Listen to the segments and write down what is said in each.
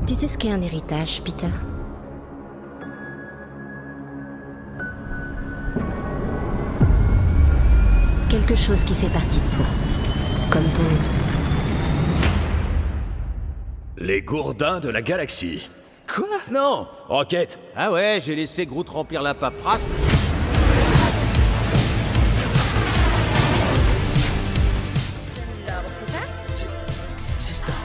Tu sais ce qu'est un héritage, Peter? Quelque chose qui fait partie de toi. Comme ton... Les gourdins de la galaxie. Quoi? Non, Rocket. Ah ouais, j'ai laissé Groot remplir la paperasse. C'est ça? C'est Star Wars.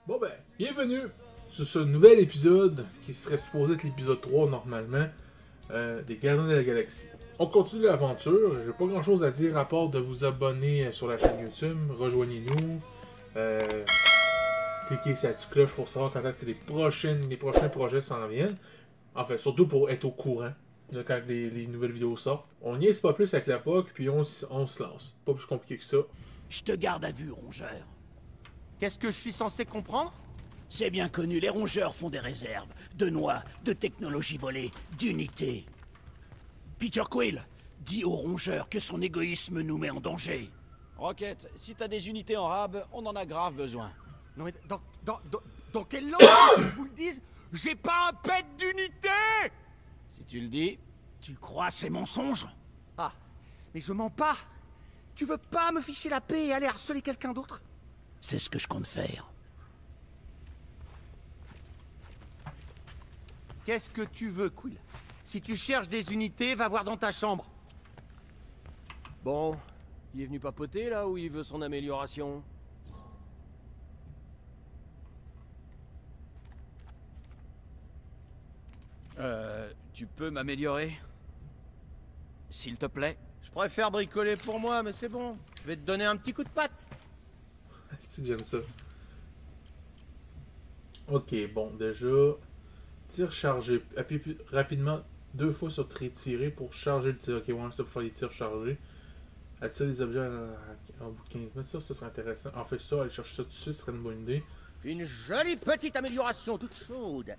Bon ben, bienvenue sur ce nouvel épisode qui serait supposé être l'épisode 3 normalement des Gardiens de la Galaxie. On continue l'aventure, j'ai pas grand chose à dire à part de vous abonner sur la chaîne YouTube, rejoignez-nous, cliquez sur la petite cloche pour savoir quand est-ce que les prochains projets s'en viennent. Enfin, surtout pour être au courant là, quand les nouvelles vidéos sortent. On niaise pas plus avec la POC, puis on se lance. Pas plus compliqué que ça. Je te garde à vue, rongeur. Qu'est-ce que je suis censé comprendre? C'est bien connu, les rongeurs font des réserves. De noix, de technologie volée, d'unités. Peter Quill, dis au rongeur que son égoïsme nous met en danger. Rocket, si t'as des unités en rab, on en a grave besoin. Non mais dans quelle langue je vous le dise? J'ai pas un pet d'unité! Si tu le dis... Tu crois ces mensonges? Ah, mais je mens pas! Tu veux pas me ficher la paix et aller harceler quelqu'un d'autre? C'est ce que je compte faire. Qu'est-ce que tu veux, Quill? Si tu cherches des unités, va voir dans ta chambre. Bon, il est venu papoter là ou il veut son amélioration? Tu peux m'améliorer? S'il te plaît? Je préfère bricoler pour moi, mais c'est bon. Je vais te donner un petit coup de patte. C'est que j'aime ça. Ok, bon, déjà, tir chargé. Appuie rapidement 2 fois sur tirer pour charger le tir. Ok, ouais, ça pour faire les tirs chargés. Attirer des objets en bout de 15 mètres, ça serait intéressant. En fait, ça, aller chercher ça tout de suite serait une bonne idée. Une jolie petite amélioration toute chaude.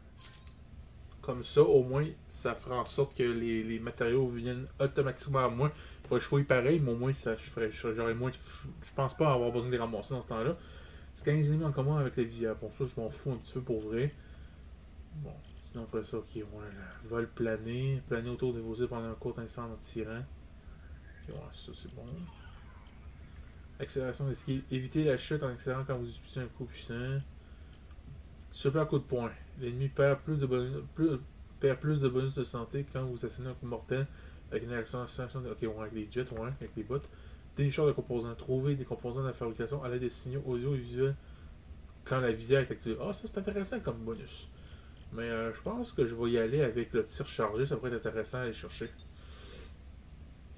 Comme ça, au moins, ça fera en sorte que les matériaux viennent automatiquement à moi. Il faudrait que je fouille pareil, mais au moins, j'aurais moins. Je pense pas avoir besoin de les ramasser dans ce temps-là. C'est 15 ennemis en commun avec les villages. Bon, ça, je m'en fous un petit peu pour vrai. Bon, sinon après ça, ok, voilà. Vol plané. Planer autour de vos îles pendant un court instant en tirant. Ok, ouais, ça c'est bon. Accélération d'esquive. Évitez la chute en accélérant quand vous utilisez un coup puissant. Super coup de poing. L'ennemi perd plus de bonus de santé quand vous assassinez un coup mortel avec une accélération de... Ok, ouais, avec les jets, ouais, avec les bots. Dénicheur de composants. Trouver des composants de la fabrication à l'aide de signaux audio et visuels quand la visière est activée. Ah, ça c'est intéressant comme bonus. Mais je pense que je vais y aller avec le tir chargé. Ça pourrait être intéressant à aller chercher.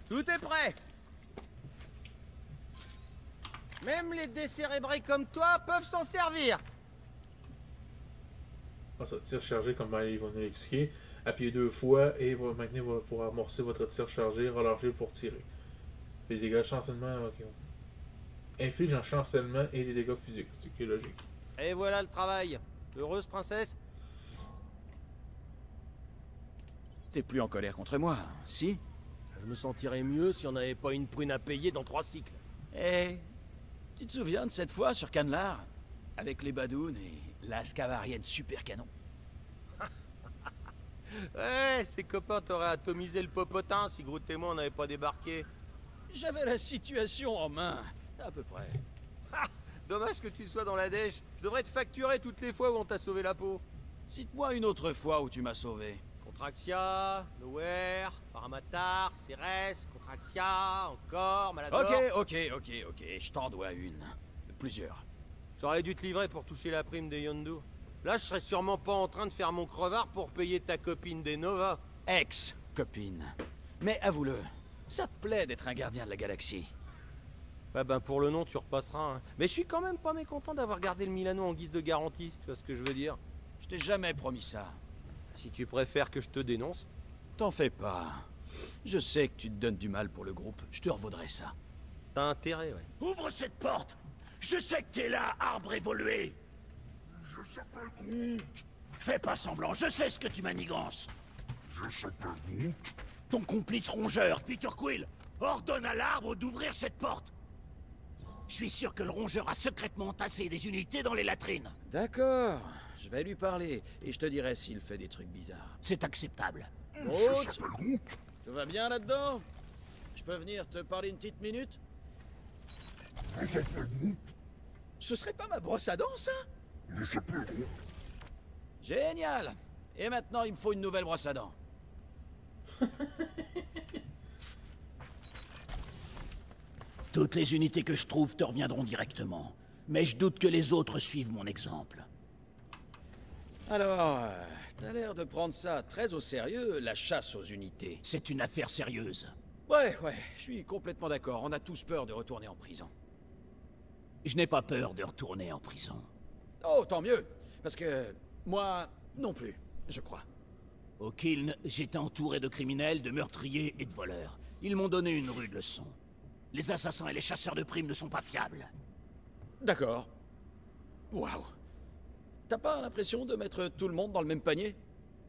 Tout est prêt. Même les décérébrés comme toi peuvent s'en servir. Ah, ça, tir chargé, comme ils vont nous l'expliquer. Appuyez 2 fois et va maintenir pour amorcer votre tir chargé, relâcher pour tirer. Les dégâts de chancellement, ok. Inflige un chancellement et des dégâts physiques, ce qui est logique. Et voilà le travail. Heureuse, princesse? T'es plus en colère contre moi, si? Je me sentirais mieux si on n'avait pas une prune à payer dans 3 cycles. Eh, tu te souviens de cette fois sur Canlar? Avec les badounes et la scavarienne super canon. Ouais, ses copains t'auraient atomisé le popotin si Groot et moi on n'avait pas débarqué. J'avais la situation en main, à peu près. Ha! Dommage que tu sois dans la dèche. Je devrais te facturer toutes les fois où on t'a sauvé la peau. Cite-moi une autre fois où tu m'as sauvé. Contraxia, Nowhere, Paramatar, Ceres, Contraxia, encore, Malador... Ok, je t'en dois une. Plusieurs. J'aurais dû te livrer pour toucher la prime des Yondu. Là, je serais sûrement pas en train de faire mon crevard pour payer ta copine des Nova. Ex-copine. Mais avoue-le, ça te plaît d'être un gardien de la galaxie? Ah ben pour le nom, tu repasseras. Hein. Mais je suis quand même pas mécontent d'avoir gardé le Milano en guise de garantie, tu vois ce que je veux dire. Je t'ai jamais promis ça. Si tu préfères que je te dénonce. T'en fais pas. Je sais que tu te donnes du mal pour le groupe, je te revaudrai ça. T'as intérêt, ouais. Ouvre cette porte! Je sais que t'es là, arbre évolué! Je s'appelle Groot. Fais pas semblant, je sais ce que tu manigances! Je s'appelle Groot. Ton complice rongeur, Peter Quill, ordonne à l'arbre d'ouvrir cette porte! Je suis sûr que le rongeur a secrètement entassé des unités dans les latrines. D'accord, je vais lui parler et je te dirai s'il fait des trucs bizarres. C'est acceptable. Groot, Je s'appelle Groot. tout va bien là-dedans? Je peux venir te parler une petite minute? Je s'appelle Groot. Ce serait pas ma brosse à dents, ça? Je s'appelle Groot. Génial! Et maintenant, il me faut une nouvelle brosse à dents. Toutes les unités que je trouve te reviendront directement. Mais je doute que les autres suivent mon exemple. Alors, t'as l'air de prendre ça très au sérieux, la chasse aux unités. C'est une affaire sérieuse. Ouais, je suis complètement d'accord. On a tous peur de retourner en prison. Je n'ai pas peur de retourner en prison. Oh, tant mieux. Parce que moi, non plus, je crois. Au Kiln, j'étais entouré de criminels, de meurtriers et de voleurs. Ils m'ont donné une rude leçon. Les assassins et les chasseurs de primes ne sont pas fiables. D'accord. Waouh. T'as pas l'impression de mettre tout le monde dans le même panier?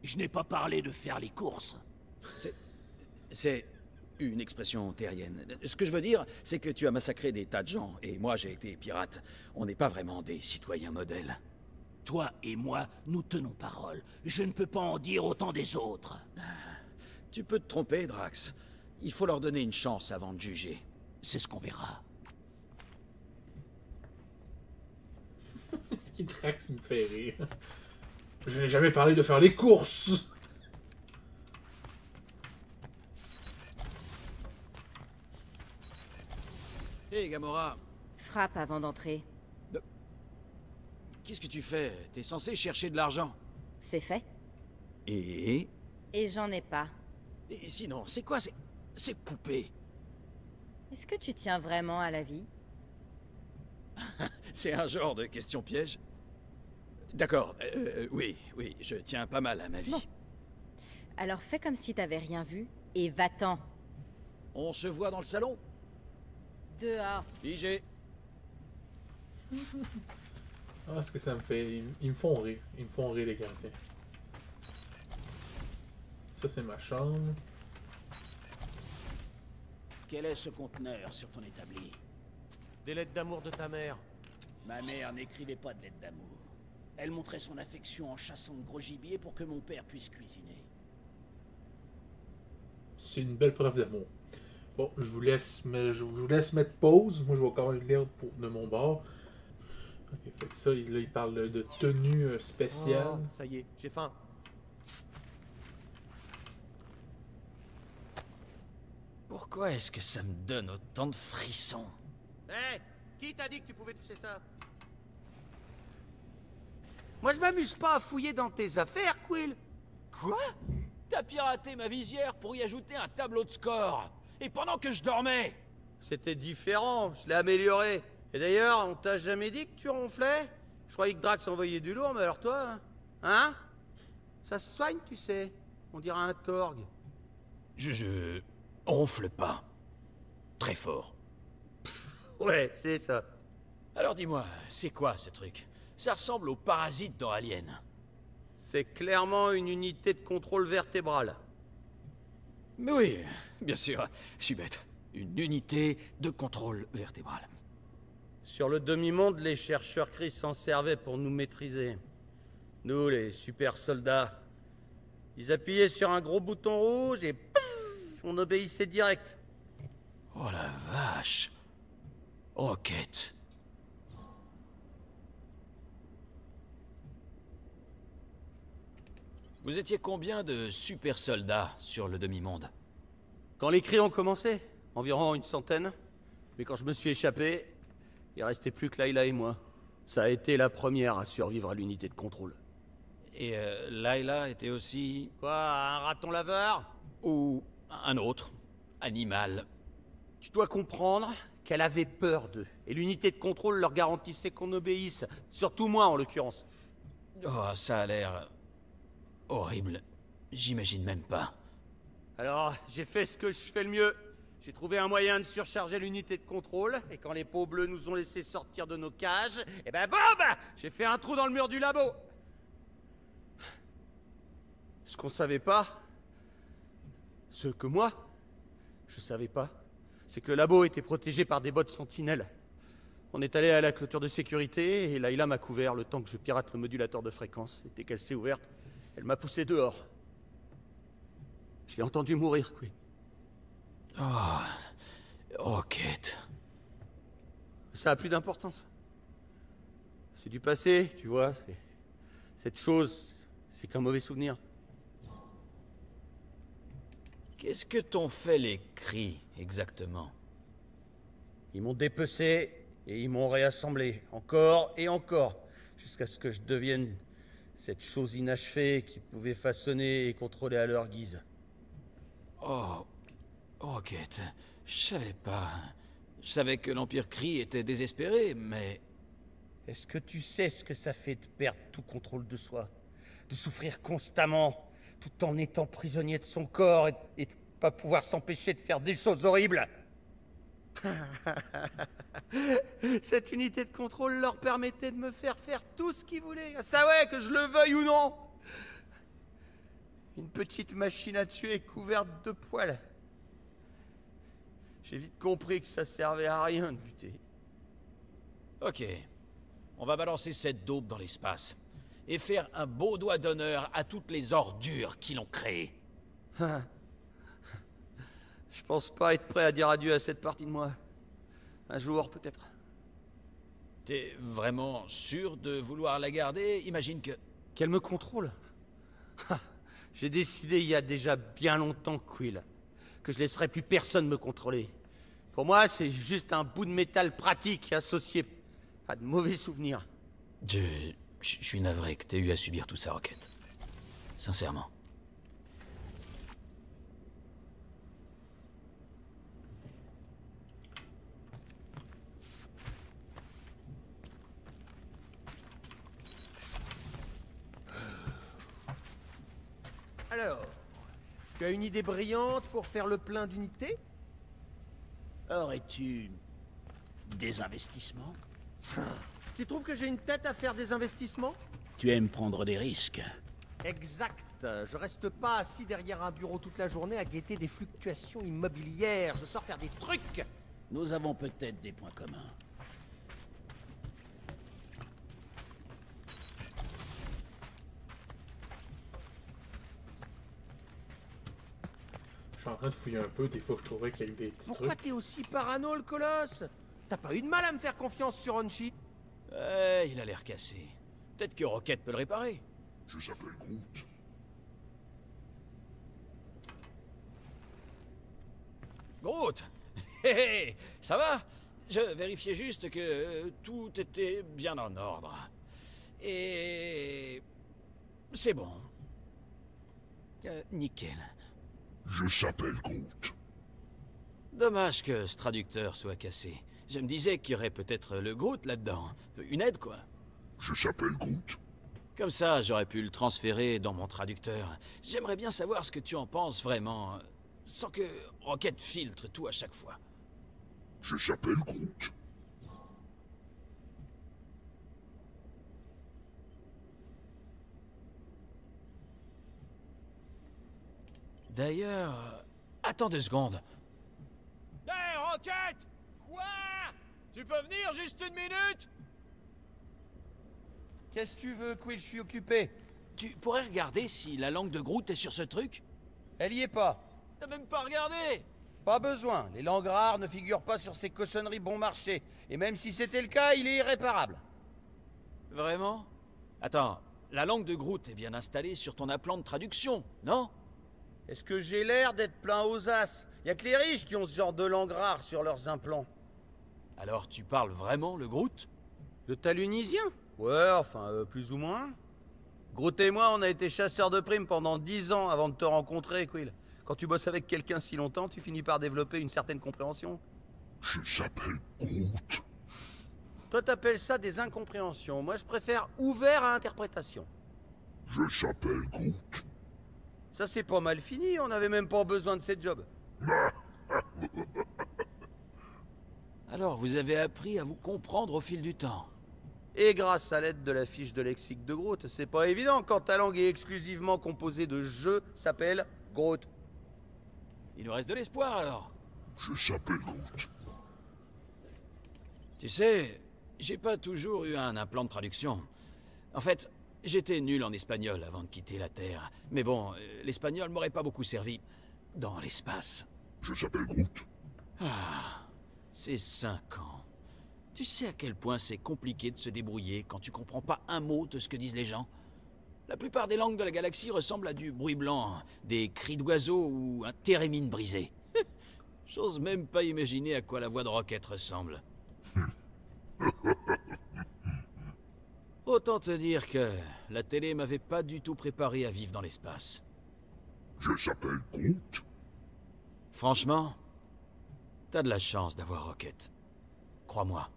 Je n'ai pas parlé de faire les courses. C'est une expression terrienne. Ce que je veux dire, c'est que tu as massacré des tas de gens, et moi j'ai été pirate. On n'est pas vraiment des citoyens modèles. Toi et moi, nous tenons parole. Je ne peux pas en dire autant des autres. Tu peux te tromper, Drax. Il faut leur donner une chance avant de juger. C'est ce qu'on verra. Ce qui Drax me fait rire. Je n'ai jamais parlé de faire les courses. Hé, Gamora, Frappe avant d'entrer. qu'est-ce que tu fais? T'es censé chercher de l'argent. C'est fait. Et Et j'en ai pas. sinon, c'est quoi ces poupées? Est-ce que tu tiens vraiment à la vie? C'est un genre de question piège? D'accord, oui, je tiens pas mal à ma vie. Bon. Alors fais comme si t'avais rien vu et va-t'en. On se voit dans le salon? Dehors. Figé. Ah, ce que ça me fait. Ils me font rire. Ils me font rire, les gardiens. Ça, c'est ma chambre. Quel est ce conteneur sur ton établi? Des lettres d'amour de ta mère. Ma mère n'écrivait pas de lettres d'amour. Elle montrait son affection en chassant de gros gibier pour que mon père puisse cuisiner. C'est une belle preuve d'amour. Bon, je vous laisse mettre pause. Moi, je vais encore lire de mon bord. Ok, fait que ça, là, il parle de tenue spéciale. Oh, ça y est, j'ai faim. Pourquoi est-ce que ça me donne autant de frissons? Hé, qui t'a dit que tu pouvais toucher ça? Moi, je m'amuse pas à fouiller dans tes affaires, Quill. Quoi? T'as piraté ma visière pour y ajouter un tableau de score. Et pendant que je dormais. C'était différent, je l'ai amélioré. Et d'ailleurs, on t'a jamais dit que tu ronflais? Je croyais que Drax envoyait du lourd, mais alors toi, hein? Ça se soigne, tu sais. On dirait un torgue. Je ronfle pas. Très fort. Ouais, c'est ça. Alors dis-moi, c'est quoi ce truc? Ça ressemble aux parasites dans Alien. C'est clairement une unité de contrôle vertébrale. Mais oui, bien sûr, je suis bête. Une unité de contrôle vertébral. Sur le demi-monde, les chercheurs Chris s'en servaient pour nous maîtriser. Nous, les super soldats. Ils appuyaient sur un gros bouton rouge et pss, on obéissait direct. Oh la vache. Rocket. Vous étiez combien de super soldats sur le demi-monde? Quand les cris ont commencé, environ une centaine. Mais quand je me suis échappé, il restait plus que Layla et moi. Ça a été la première à survivre à l'unité de contrôle. Et Layla était aussi... Quoi, un raton laveur? Ou un autre animal? Tu dois comprendre qu'elle avait peur d'eux. Et l'unité de contrôle leur garantissait qu'on obéisse. Surtout moi, en l'occurrence. Oh, ça a l'air... horrible. J'imagine même pas. Alors, j'ai fait ce que je fais le mieux. J'ai trouvé un moyen de surcharger l'unité de contrôle, et quand les peaux bleues nous ont laissé sortir de nos cages, et ben boum! J'ai fait un trou dans le mur du labo. Ce qu'on savait pas, ce que moi, je savais pas, c'est que le labo était protégé par des bottes sentinelles. On est allé à la clôture de sécurité, et Layla m'a couvert le temps que je pirate le modulateur de fréquence. Et dès qu'elle s'est ouverte, elle m'a poussé dehors. Je l'ai entendu mourir, Quill. Oh, Rocket. Ça a plus d'importance. C'est du passé, tu vois, cette chose, c'est qu'un mauvais souvenir. Qu'est-ce que t'ont fait les cris, exactement? Ils m'ont dépecé et ils m'ont réassemblé, encore et encore, jusqu'à ce que je devienne cette chose inachevée qui pouvait façonner et contrôler à leur guise. Oh, Rocket, je savais pas. Je savais que l'Empire Kree était désespéré, mais... Est-ce que tu sais ce que ça fait de perdre tout contrôle de soi? De souffrir constamment, tout en étant prisonnier de son corps et de pas pouvoir s'empêcher de faire des choses horribles? Cette unité de contrôle leur permettait de me faire tout ce qu'ils voulaient. Ça ouais, que je le veuille ou non. Une petite machine à tuer couverte de poils. J'ai vite compris que ça servait à rien de lutter. Ok. On va balancer cette daube dans l'espace. Et faire un beau doigt d'honneur à toutes les ordures qui l'ont créée. Je pense pas être prêt à dire adieu à cette partie de moi. Un jour, peut-être. T'es vraiment sûr de vouloir la garder? Imagine que... Qu'elle me contrôle? J'ai décidé il y a déjà bien longtemps, Quill, que je laisserai plus personne me contrôler. Pour moi, c'est juste un bout de métal pratique associé à de mauvais souvenirs. Je suis navré que t'aies eu à subir tout ça, Rocket. Sincèrement. Alors, tu as une idée brillante pour faire le plein d'unités? Aurais-tu des investissements? Tu trouves que j'ai une tête à faire des investissements? Tu aimes prendre des risques. Exact. Je reste pas assis derrière un bureau toute la journée à guetter des fluctuations immobilières. Je sors faire des trucs. Nous avons peut-être des points communs. Je suis en train de fouiller un peu, des fois je trouverais qu'il y a eu des petits Pourquoi trucs. t'es aussi parano, le colosse? T'as pas eu de mal à me faire confiance sur Honchi? Il a l'air cassé. Peut-être que Rocket peut le réparer. Je s'appelle Groot. Groot! Hé hé, ça va? Je vérifiais juste que tout était bien en ordre. Et... c'est bon. Nickel. Je s'appelle Groot. Dommage que ce traducteur soit cassé. Je me disais qu'il y aurait peut-être le Groot là-dedans. Une aide, quoi. Je s'appelle Groot. Comme ça, j'aurais pu le transférer dans mon traducteur. J'aimerais bien savoir ce que tu en penses vraiment, sans que Rocket filtre tout à chaque fois. Je s'appelle Groot. D'ailleurs... attends 2 secondes. Hey, Rocket! Quoi? Tu peux venir juste 1 minute? Qu'est-ce que tu veux, Quill? Je suis occupé. Tu pourrais regarder si la langue de Groot est sur ce truc? Elle y est pas. T'as même pas regardé! Pas besoin. Les langues rares ne figurent pas sur ces cochonneries bon marché. Et même si c'était le cas, il est irréparable. Vraiment? Attends, la langue de Groot est bien installée sur ton appelant de traduction, non? Est-ce que j'ai l'air d'être plein aux as? Y a que les riches qui ont ce genre de langue rare sur leurs implants. Alors tu parles vraiment le Groot? Le talunisien? Ouais, enfin, plus ou moins. Groot et moi, on a été chasseurs de primes pendant 10 ans avant de te rencontrer, Quill. Quand tu bosses avec quelqu'un si longtemps, tu finis par développer une certaine compréhension. Je s'appelle Groot. Toi, t'appelles ça des incompréhensions. Moi, je préfère ouvert à interprétation. Je s'appelle Groot. Ça, c'est pas mal fini. On n'avait même pas besoin de cette job. Alors, vous avez appris à vous comprendre au fil du temps. Et grâce à l'aide de la fiche de lexique de Groot, c'est pas évident quand ta langue est exclusivement composée de «je» s'appelle Groot. Il nous reste de l'espoir, alors. Je s'appelle Groot. Tu sais, j'ai pas toujours eu un implant de traduction. En fait, j'étais nul en espagnol avant de quitter la Terre. Mais bon, l'espagnol m'aurait pas beaucoup servi dans l'espace. Je s'appelle Groot. Ah, c'est 5 ans. Tu sais à quel point c'est compliqué de se débrouiller quand tu comprends pas un mot de ce que disent les gens? La plupart des langues de la galaxie ressemblent à du bruit blanc, des cris d'oiseaux ou un térémine brisé. J'ose même pas imaginer à quoi la voix de Rocket ressemble. Autant te dire que la télé m'avait pas du tout préparé à vivre dans l'espace. Je s'appelle Groot. Franchement, t'as de la chance d'avoir Rocket. Crois-moi.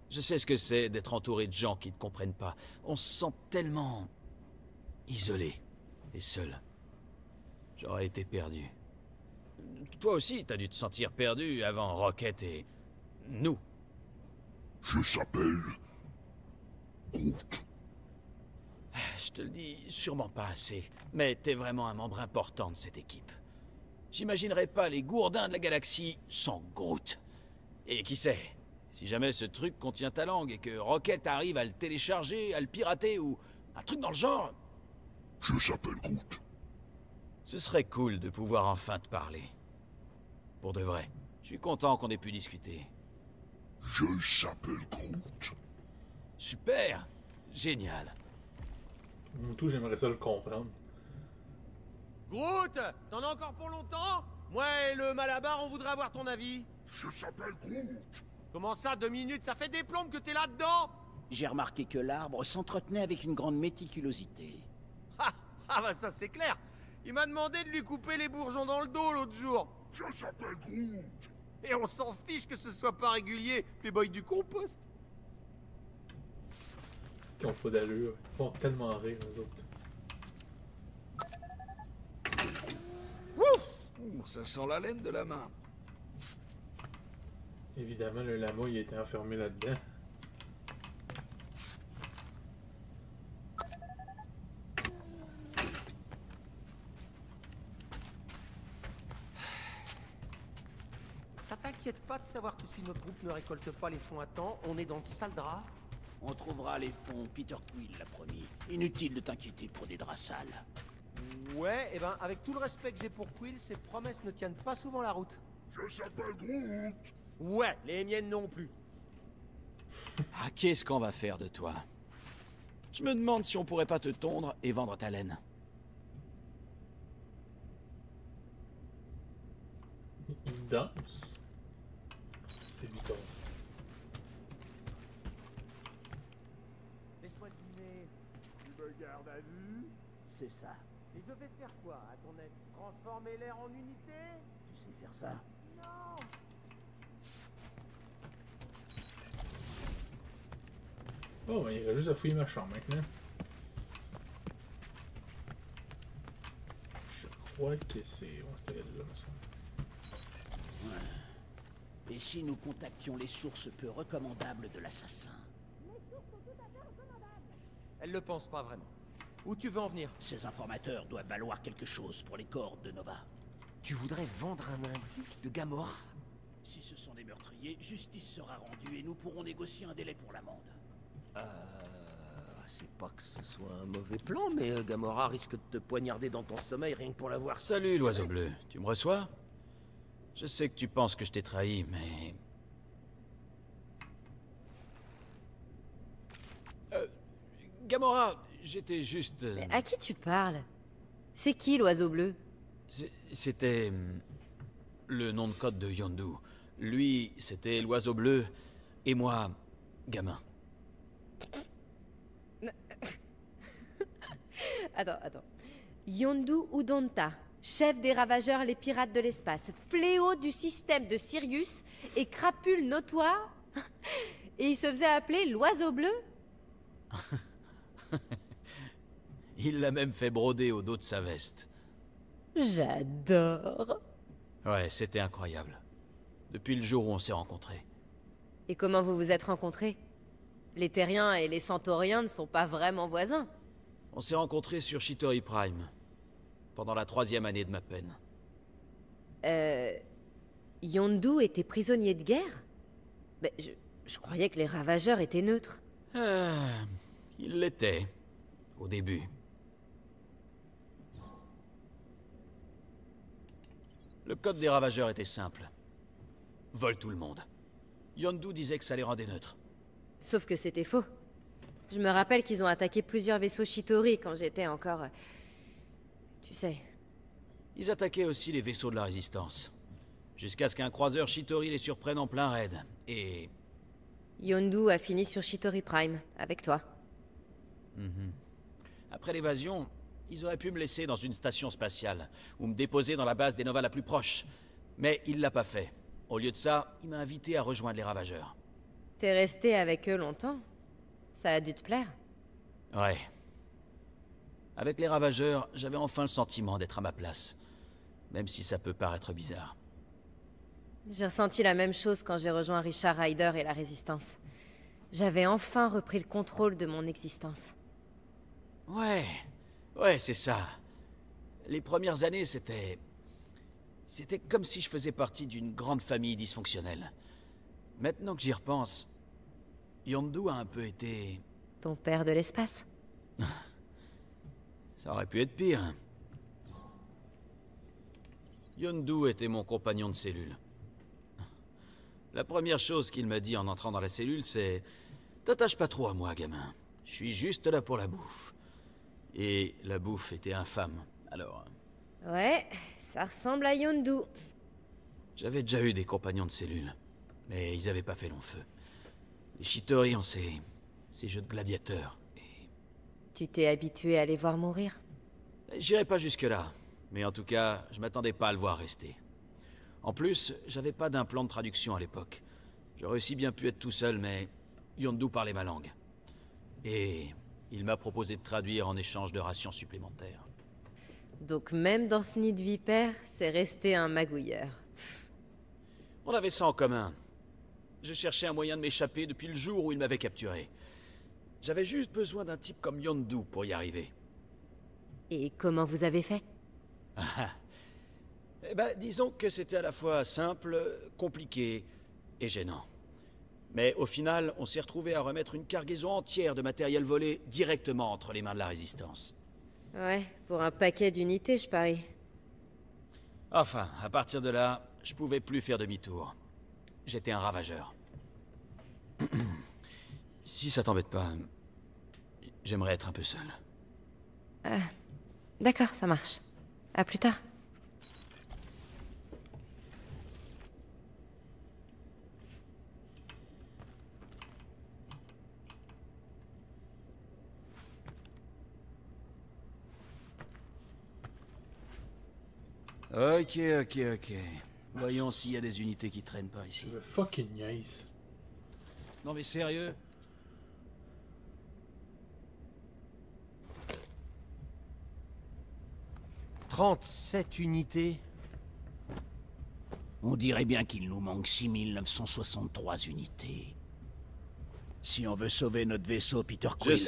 Je sais ce que c'est d'être entouré de gens qui ne comprennent pas. On se sent tellement isolé et seul. J'aurais été perdu. Toi aussi, t'as dû te sentir perdu avant Rocket et nous. Je s'appelle Groot. Je te le dis sûrement pas assez, mais t'es vraiment un membre important de cette équipe. J'imaginerais pas les gourdins de la galaxie sans Groot. Et qui sait, si jamais ce truc contient ta langue et que Rocket arrive à le télécharger, à le pirater ou un truc dans le genre... Je s'appelle Groot. Ce serait cool de pouvoir enfin te parler. Pour de vrai. Je suis content qu'on ait pu discuter. Je s'appelle Groot. Super! Génial. Tout, j'aimerais ça le comprendre. Groot, t'en as encore pour longtemps? Moi et le Malabar, on voudrait avoir ton avis. Je s'appelle Groot. Comment ça, 2 minutes? Ça fait des plombes que t'es là-dedans? J'ai remarqué que l'arbre s'entretenait avec une grande méticulosité. Ah bah ça c'est clair. Il m'a demandé de lui couper les bourgeons dans le dos l'autre jour. Je s'appelle Groot. Et on s'en fiche que ce soit pas régulier, les boys du compost. C'est qu'ils ont pas d'allure. Ils font tellement rire, eux autres. Ça sent la laine de la main. Évidemment, le lama, il a été enfermé là-dedans. Ça t'inquiète pas de savoir que si notre groupe ne récolte pas les fonds à temps, on est dans de sales draps? On trouvera les fonds, Peter Quill l'a promis. Inutile de t'inquiéter pour des draps sales. Ouais, et ben avec tout le respect que j'ai pour Quill, ses promesses ne tiennent pas souvent la route. Je s'appelle Groot. Ouais, les miennes non plus. Ah, qu'est-ce qu'on va faire de toi? Je me demande si on pourrait pas te tondre et vendre ta laine. Il danse. C'est bizarre. Laisse-moi deviner. Tu me gardes à vue? C'est ça. Et je vais faire quoi, à ton avis? Transformer l'air en unité? Tu sais faire ça. Non! Oh, ben, il reste juste à fouiller ma chambre maintenant. Je crois que c'est... Ouais, c'était là, me semble. Et si nous contactions les sources peu recommandables de l'assassin? Elle le pense pas vraiment. Où tu veux en venir? Ces informateurs doivent valoir quelque chose pour les cordes de Nova. Tu voudrais vendre un indique de Gamora? Si ce sont des meurtriers, justice sera rendue et nous pourrons négocier un délai pour l'amende. C'est pas que ce soit un mauvais plan, mais Gamora risque de te poignarder dans ton sommeil rien que pour la voir. Salut, l'oiseau bleu. Tu me reçois? Je sais que tu penses que je t'ai trahi, mais... Gamora, j'étais juste... Mais à qui tu parles? C'est qui l'oiseau bleu? C'était... le nom de code de Yondu. Lui, c'était l'oiseau bleu, et moi, gamin. Attends. Yondu Udonta, chef des ravageurs les pirates de l'espace, fléau du système de Sirius et crapule notoire. Et il se faisait appeler l'oiseau bleu? Il l'a même fait broder au dos de sa veste. J'adore. Ouais, c'était incroyable. Depuis le jour où on s'est rencontrés. Et comment vous vous êtes rencontrés? Les Terriens et les Centauriens ne sont pas vraiment voisins. On s'est rencontrés sur Shitori Prime, pendant la 3e année de ma peine. Yondu était prisonnier de guerre? Ben, je croyais que les ravageurs étaient neutres. Il l'était, au début. Le code des ravageurs était simple. Vole tout le monde. Yondu disait que ça les rendait neutres. Sauf que c'était faux. Je me rappelle qu'ils ont attaqué plusieurs vaisseaux Shitori quand j'étais encore... Tu sais... Ils attaquaient aussi les vaisseaux de la Résistance. Jusqu'à ce qu'un croiseur Shitori les surprenne en plein raid. Et... Yondu a fini sur Shitori Prime, avec toi. Après l'évasion, ils auraient pu me laisser dans une station spatiale, ou me déposer dans la base des Nova la plus proche. Mais il l'a pas fait. Au lieu de ça, il m'a invité à rejoindre les Ravageurs. T'es resté avec eux longtemps? Ça a dû te plaire? Ouais. Avec les Ravageurs, j'avais enfin le sentiment d'être à ma place. Même si ça peut paraître bizarre. J'ai ressenti la même chose quand j'ai rejoint Richard Ryder et la Résistance. J'avais enfin repris le contrôle de mon existence. Ouais, c'est ça. Les premières années, c'était comme si je faisais partie d'une grande famille dysfonctionnelle. Maintenant que j'y repense, Yondu a un peu été... Ton père de l'espace? Ça aurait pu être pire. Yondu était mon compagnon de cellule. La première chose qu'il m'a dit en entrant dans la cellule, c'est... T'attaches pas trop à moi, gamin. Je suis juste là pour la bouffe. Et la bouffe était infâme, alors... Ouais, ça ressemble à Yondu. J'avais déjà eu des compagnons de cellule, mais ils avaient pas fait long feu. Les Shitori ont ces jeux de gladiateurs, et... Tu t'es habitué à les voir mourir? J'irai pas jusque-là, mais en tout cas, je m'attendais pas à le voir rester. En plus, j'avais pas d'implant de traduction à l'époque. J'aurais aussi bien pu être tout seul, mais Yondu parlait ma langue. Et il m'a proposé de traduire en échange de rations supplémentaires. Donc même dans ce nid de vipère, c'est resté un magouilleur. On avait ça en commun. Je cherchais un moyen de m'échapper depuis le jour où il m'avait capturé. J'avais juste besoin d'un type comme Yondu pour y arriver. Et comment vous avez fait? Eh ben, disons que c'était à la fois simple, compliqué et gênant. Mais au final, on s'est retrouvé à remettre une cargaison entière de matériel volé directement entre les mains de la Résistance. Ouais, pour un paquet d'unités, je parie. Enfin, à partir de là, je pouvais plus faire demi-tour. J'étais un ravageur. Si ça t'embête pas, j'aimerais être un peu seul. D'accord, ça marche. À plus tard. Ok. Voyons s'il y a des unités qui traînent pas ici. Le fucking niaise. Non mais sérieux? « 37 unités. On dirait bien qu'il nous manque 6963 unités. Si on veut sauver notre vaisseau, Peter Quill...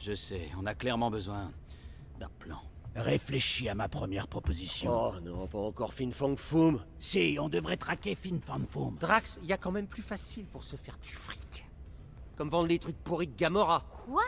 Je sais. On a clairement besoin d'un plan. Réfléchis à ma première proposition. Oh non, pas encore Fin Fang Foom. Si, on devrait traquer Fin Fang Foom. Drax, il y a quand même plus facile pour se faire du fric. Comme vendre les trucs pourris de Gamora. Quoi?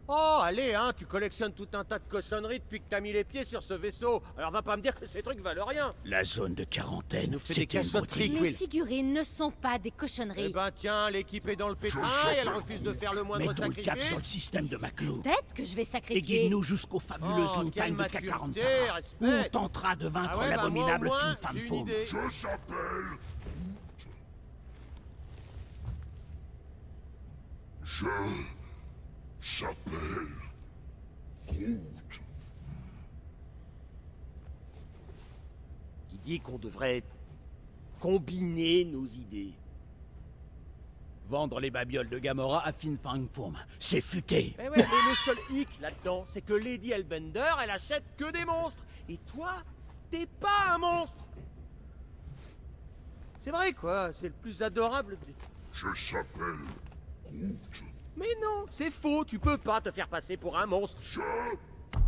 Oh, allez, hein, tu collectionnes tout un tas de cochonneries depuis que t'as mis les pieds sur ce vaisseau. Alors va pas me dire que ces trucs valent rien. La zone de quarantaine, nous fait des c'était une cachotteries, beauté. Les figurines ne sont pas des cochonneries. Eh ben tiens, l'équipe est dans le pétrin et elle refuse de faire le moindre Mettons le cap sacrifice. sur le système de Maclou. Peut-être que je vais Et sacrifier. guide-nous jusqu'aux fabuleuses Oh, montagnes quelle de K40. maturité, Où on respect. tentera de vaincre Ah ouais, bah, l'abominable moi, au Fin moins, Fang j'ai une Foom. idée. Je s'appelle... Je s'appelle... Groot. Il dit qu'on devrait combiner nos idées. Vendre les babioles de Gamora à Fin Fang Foom. C'est futé. Eh ouais, mais le seul hic là-dedans, c'est que Lady Hellbender, elle achète que des monstres. Et toi, t'es pas un monstre. C'est vrai quoi, c'est le plus adorable Je s'appelle Groot. Mais non, c'est faux, tu peux pas te faire passer pour un monstre. Je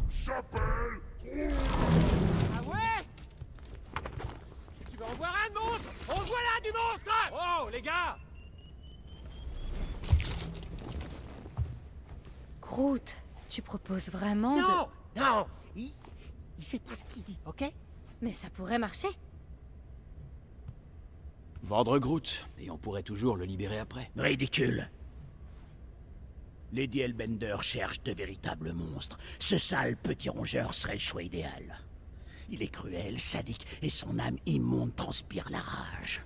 s'appelle Groot. Ah ouais? Tu vas en voir un monstre? En voilà du monstre! Oh, les gars! Groot, tu proposes vraiment de... Non! Non! Il sait pas ce qu'il dit, ok? Mais ça pourrait marcher. Vendre Groot, et on pourrait toujours le libérer après. Ridicule. Lady Hellbender cherche de véritables monstres. Ce sale petit rongeur serait le choix idéal. Il est cruel, sadique, et son âme immonde transpire la rage.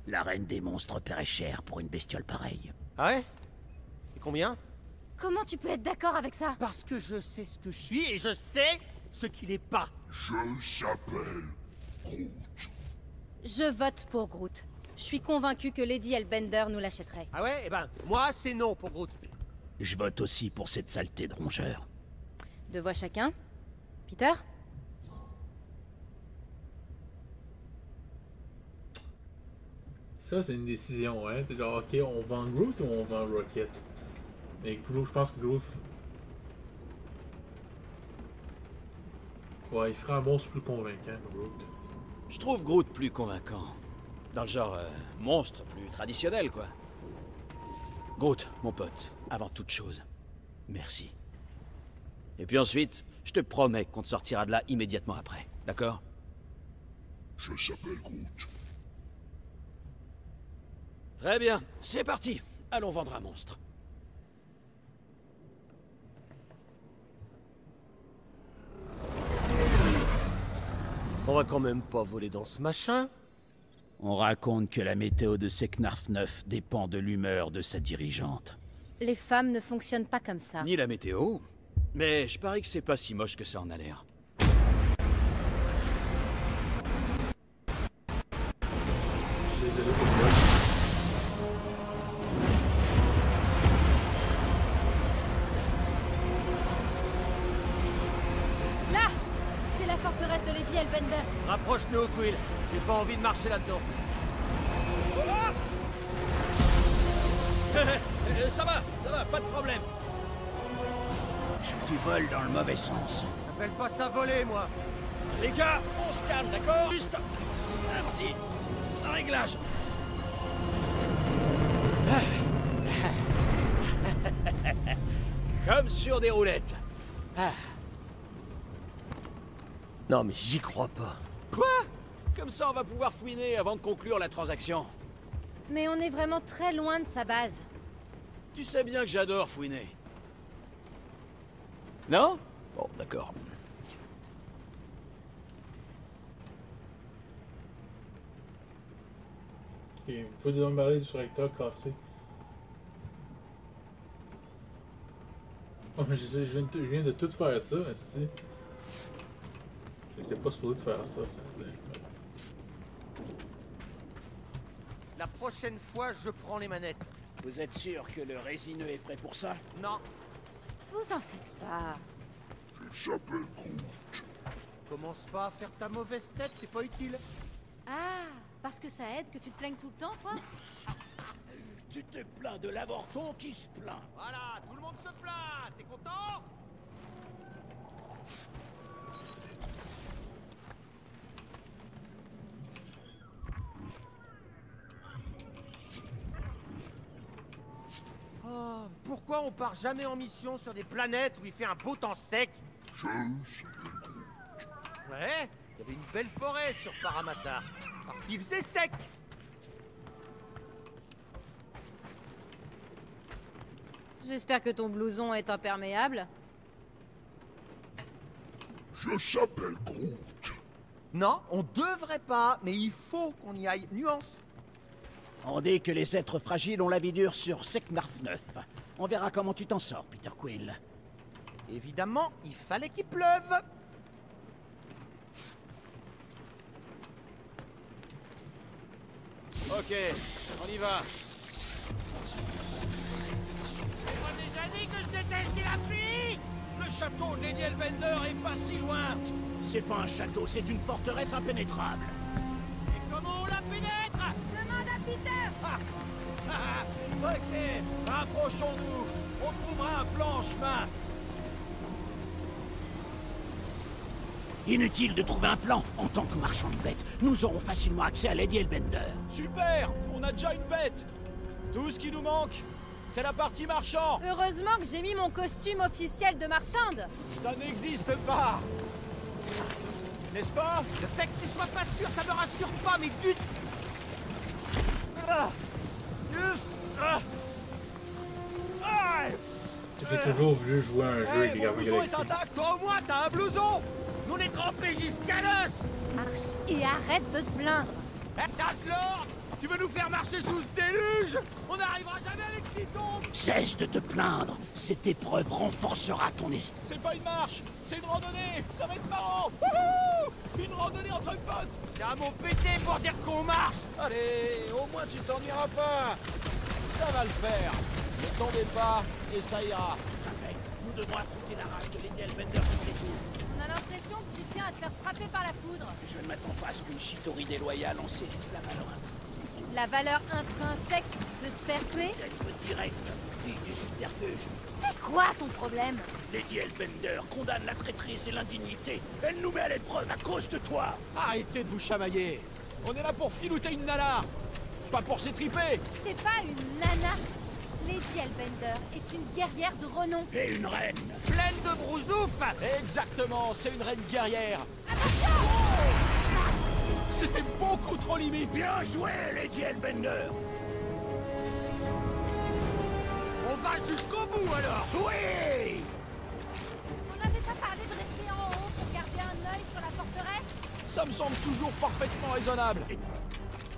La reine des monstres paierait cher pour une bestiole pareille. Ah ouais? Et combien? Comment tu peux être d'accord avec ça? Parce que je sais ce que je suis et je sais ce qu'il est pas. Je s'appelle Groot. Je vote pour Groot. Je suis convaincu que Lady Hellbender nous l'achèterait. Ah ouais? Eh ben, moi, c'est non pour Groot. Je vote aussi pour cette saleté de rongeur. Deux voix chacun. Peter? Ça, c'est une décision, hein. T'es genre, ok, on vend Groot ou on vend Rocket? Mais Groot, je pense que Groot... Ouais, il fera un monstre plus convaincant que Groot. Je trouve Groot plus convaincant. Dans le genre monstre plus traditionnel, quoi. Groot, mon pote, avant toute chose, merci. Et puis ensuite, je te promets qu'on te sortira de là immédiatement après, d'accord? Je s'appelle Groot. Très bien, c'est parti. Allons vendre un monstre. On va quand même pas voler dans ce machin. On raconte que la météo de Seknarf 9 dépend de l'humeur de sa dirigeante. Les femmes ne fonctionnent pas comme ça. Ni la météo, mais je parie que c'est pas si moche que ça en a l'air. Désolé pour toi. Là! C'est la forteresse de Lady Hellbender. Rapproche-nous, Quill. J'ai pas envie de marcher là-dedans. Ça va, pas de problème. Tu voles dans le mauvais sens. J'appelle pas ça voler, moi. Les gars, on se calme, d'accord? Juste un petit réglage. Comme sur des roulettes. Non, mais j'y crois pas. Quoi? Comme ça, on va pouvoir fouiner avant de conclure la transaction. Mais on est vraiment très loin de sa base. Tu sais bien que j'adore fouiner. Non? Bon, d'accord. Ok, vous pouvez désemballer du surrecteur cassé. Oh, mais je viens de tout faire ça, esti. J'étais pas supposé de faire ça, ça veut dire. La prochaine fois, je prends les manettes. Vous êtes sûr que le résineux est prêt pour ça? Non. Vous en faites pas. Je s'appelle Groot. Commence pas à faire ta mauvaise tête, c'est pas utile. Ah, parce que ça aide que tu te plaignes tout le temps, toi? Tu te plains de l'avorton qui se plaint. Voilà, tout le monde se plaint. T'es content? Oh, pourquoi on part jamais en mission sur des planètes où il fait un beau temps sec? Je s'appelle Groot. Ouais, il y avait une belle forêt sur Paramatar. Parce qu'il faisait sec. J'espère que ton blouson est imperméable. Je s'appelle Groot. Non, on devrait pas, mais il faut qu'on y aille. Nuance. On dit que les êtres fragiles ont la vie dure sur Seknarf 9. On verra comment tu t'en sors, Peter Quill. Évidemment, il fallait qu'il pleuve. Ok, on y va. On a déjà dit que je détestais la pluie. Le château de Lady Hellbender est pas si loin. C'est pas un château, c'est une forteresse impénétrable. Et comment on la pénètre? Demande à Peter! Ok, rapprochons-nous. On trouvera un plan en chemin. Inutile de trouver un plan. En tant que marchand de bêtes, nous aurons facilement accès à Lady Hellbender. Super! On a déjà une bête. Tout ce qui nous manque, c'est la partie marchand. Heureusement que j'ai mis mon costume officiel de marchande. Ça n'existe pas. N'est-ce pas? Le fait que tu sois pas sûr, ça me rassure pas, mais du... J'ai toujours voulu jouer à un jeu avec les Mon Gardiens de blouson la est Galaxie. intact. Toi au moins, t'as un blouson. Nous on est trempés jusqu'à l'os. Marche et arrête de te plaindre. Taslord, tu veux nous faire marcher sous ce déluge? On n'arrivera jamais avec ce qui tombe. Cesse de te plaindre. Cette épreuve renforcera ton esprit. C'est pas une marche, c'est une randonnée. Ça va être marrant. Wouhou! Une randonnée entre potes. T'as un mot pété pour dire qu'on marche. Allez, au moins tu t'ennuieras pas. Ça va le faire. Ne tombez pas et ça ira. Nous devons affronter la rage de Lady Hellbender sur les tours. On a l'impression que tu tiens à te faire frapper par la foudre. Je ne m'attends pas à ce qu'une Chitori déloyale en saisisse la valeur intrinsèque. La valeur intrinsèque de se faire tuer? D'être direct, fille du subterfuge. C'est quoi ton problème? Lady Hellbender condamne la traîtrise et l'indignité. Elle nous met à l'épreuve à cause de toi. Arrêtez de vous chamailler. On est là pour filouter une nana, pas pour s'étriper. C'est pas une nana. Lady Hellbender est une guerrière de renom. Et une reine. Pleine de brousouf. Exactement, c'est une reine guerrière. C'était beaucoup trop limite. Bien joué, Lady Hellbender. On va jusqu'au bout alors. Oui. On n'avait pas parlé de rester en haut pour garder un œil sur la forteresse? Ça me semble toujours parfaitement raisonnable.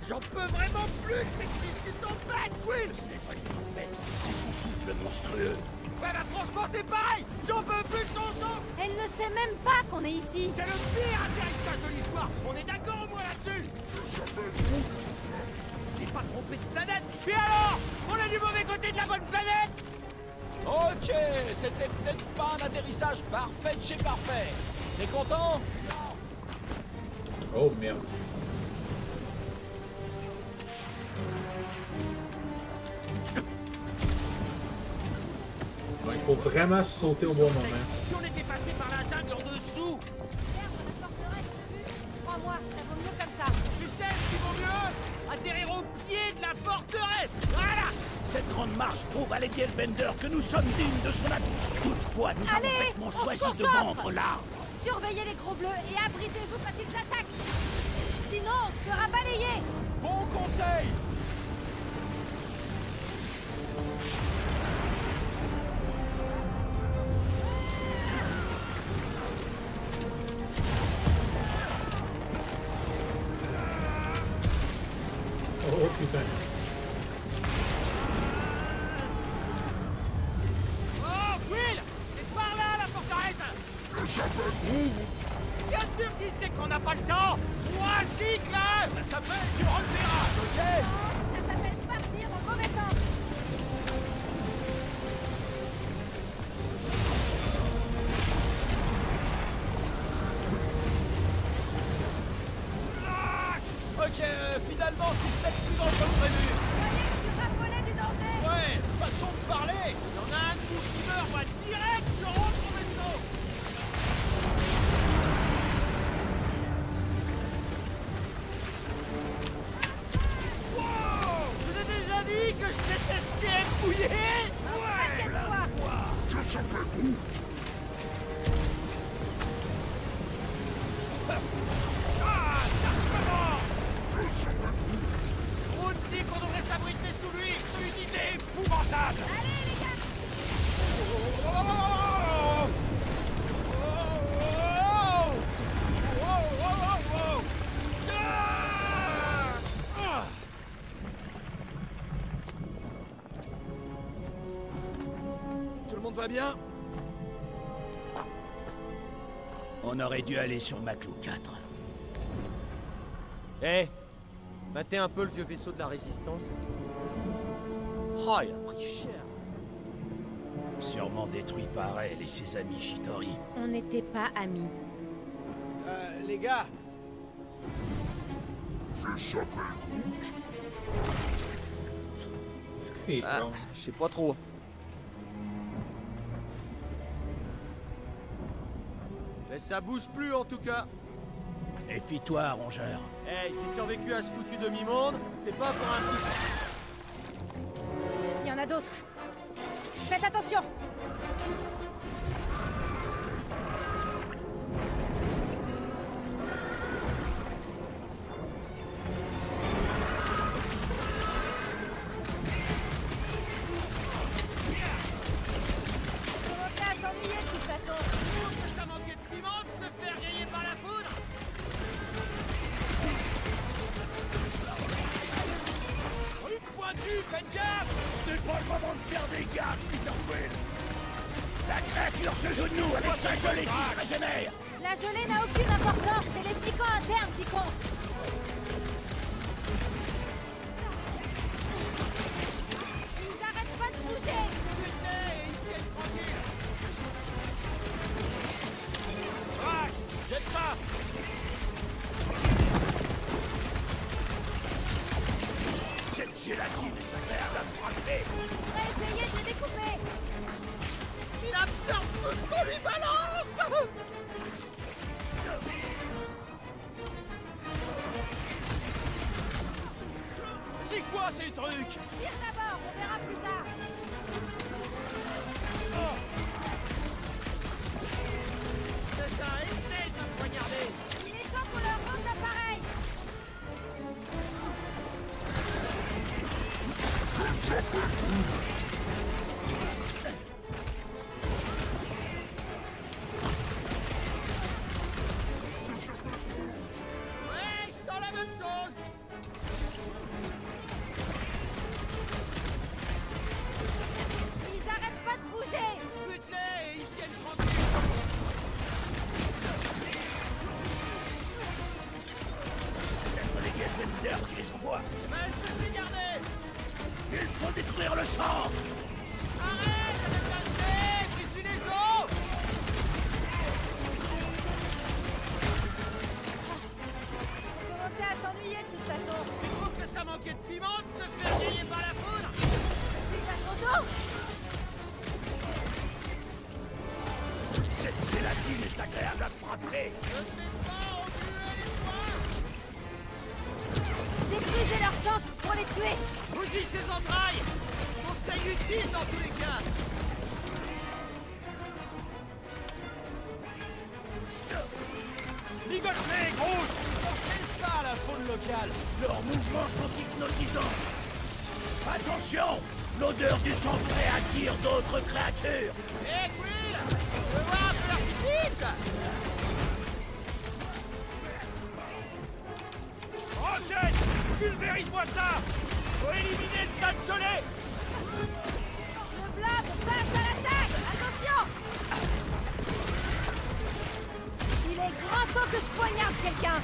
J'en peux vraiment plus de cette issue de tempête, Quill. Ce n'est pas une tempête, c'est son souffle monstrueux. Ouais, bah franchement, c'est pareil. J'en peux plus de son son. Elle ne sait même pas qu'on est ici. C'est le pire atterrissage de l'histoire. On est d'accord au moins là-dessus. C'est pas trompé de planète. Et alors? On est du mauvais côté de la bonne planète. Ok, c'était peut-être pas un atterrissage parfait de chez parfait. T'es content? Oh merde. Bon, il faut vraiment sauter au bon moment. Si on était passé par la jungle en dessous. Regarde la forteresse, t'as vu? Crois-moi, ça vaut mieux comme ça. Tu sais ce qui vaut mieux? Atterrir au pied de la forteresse. Voilà. Cette grande marche prouve à Lady Hellbender que nous sommes dignes de son attention. Toutefois, nous avons Allez, bêtement on se choisi de concentre. vendre l'arbre. Surveillez les gros bleus et abritez-vous quand ils attaquent. Sinon, on se fera balayer. Bon conseil. Oh putain. Oh, Will. C'est par là la forteresse. Bien sûr qu'il sait qu'on n'a pas le temps. 3 cycles. Ça s'appelle du repérage, ok? Ça s'appelle partir dans le mauvais sens. Ok, finalement, c'est peut-être plus dangereux que prévu. Voyez, tu rappelais du danger. Ouais, façon de parler. Il y en a un de nous qui meurt, va direct sur notre vaisseau. Wow. Je vous ai déjà dit que je détestais être mouillé. Ouais. Ah, ça recommence. Groot dit qu'on devrait s'abriter sous lui. C'est une idée épouvantable. Allez, les gars. Tout le monde va bien? On aurait dû aller sur Maclou 4. Eh, matez un peu le vieux vaisseau de la Résistance. Oh, il a pris cher. Sûrement détruit par elle et ses amis Chitori. On n'était pas amis. Les gars, Je s'appelle Groot. c'est étrange. Je sais pas trop. Mais ça bouge plus en tout cas. Méfie-toi, rongeur. Hey, j'ai survécu à ce foutu demi-monde, c'est pas pour un petit... Il y en a d'autres. Faites attention. Commencez à s'ennuyer de toute façon. Que ça manquait de piment de se faire griller par la foudre. Une pointue, faites gaffe. C'est pas le moment de faire des gaffes, Peter Quill. La créature se joue de nous avec sa gelée qui se régénère. La gelée n'a aucune importance, c'est les piquants internes qui comptent. Ils arrêtent pas de bouger. Putain, et ils tiennent tranquille. Crash, jette pas. Cette gélatine est agréable à frapper. On va essayer de les découper. Il absorbe tout ce qu'on lui balance. C'est quoi ces trucs? Tire d'abord, on verra plus tard. C'est ça, essaye de me poignarder. Il est temps qu'on leur rende l'appareil. Ouais, je sens la même chose. Ils arrêtent pas de bouger. Bute-les et ils tiennent tranquille. Peut-être les Gatelanders qui les envoient. Mais je te fais garder. Il faut détruire le sang. Arrête avec la tête, brise les os. Commencez à s'ennuyer de toute façon. Tu trouves que ça manquait de piment de se faire griller par la foudre? C'est pas trop tôt. Cette gélatine est agréable à frapper. Je sais pas remuer les poings. Détruisez leur centre pour les tuer. Bousille ses entrailles. Conseil utile dans tous les cas. Ligotez, Groot! C'est ça la faune locale! Leurs mouvements sont hypnotisants. Attention, l'odeur du sang frais attire d'autres créatures. Hé, Quill, je veux voir un peu leur petite. Rocket! Pulvérise-moi ça! Faut éliminer le tas de gelée! Le blob passe à l'attaque. Attention. Il est grand temps que je poignarde quelqu'un.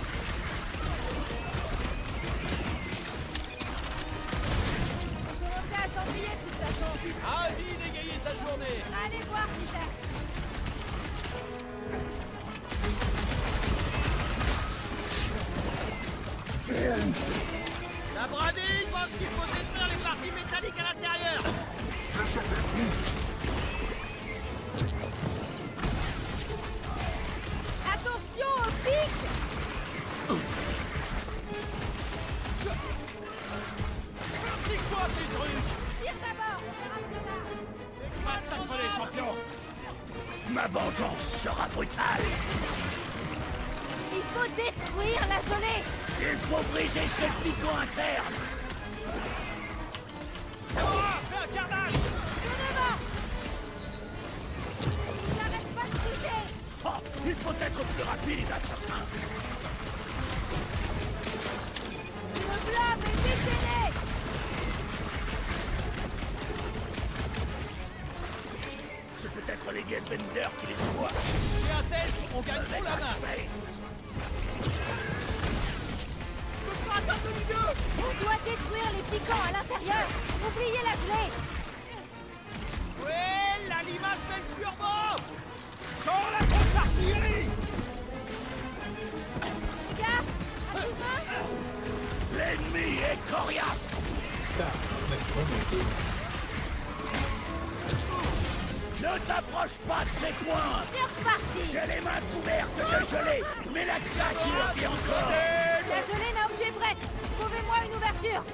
Commencez à s'ennuyer de toute façon. Ravi d'égayer ta journée! Allez voir, Peter. La bradée pense qu'il faut détruire les parties métalliques à l'intérieur. Attention au pic. C'est quoi ces trucs? Tire d'abord, on verra plus tard. Pas ça que fallait, champion! Ma vengeance sera brutale. Il faut détruire la gelée. Il faut briser ce piquant interne. Oh! Fais un carnage! De devant. Ils n'arrêtent pas de bouger. Oh, il faut être plus rapide, assassin. Le blob est déchaîné. C'est peut-être les Gatelanders qui les envoient. J'ai un test, on gagne Avec tout la main! respect. On doit détruire les piquants à l'intérieur. Oubliez la gelée. Ouais, la limace fait le turbo. Sors la grosse artillerie! Les gars, à tout va. L'ennemi est coriace. Ne t'approche pas de ces points! C'est reparti! J'ai les mains couvertes de gelée, mais la créature vit encore! La gelée Naomi est prête! Trouvez-moi une ouverture!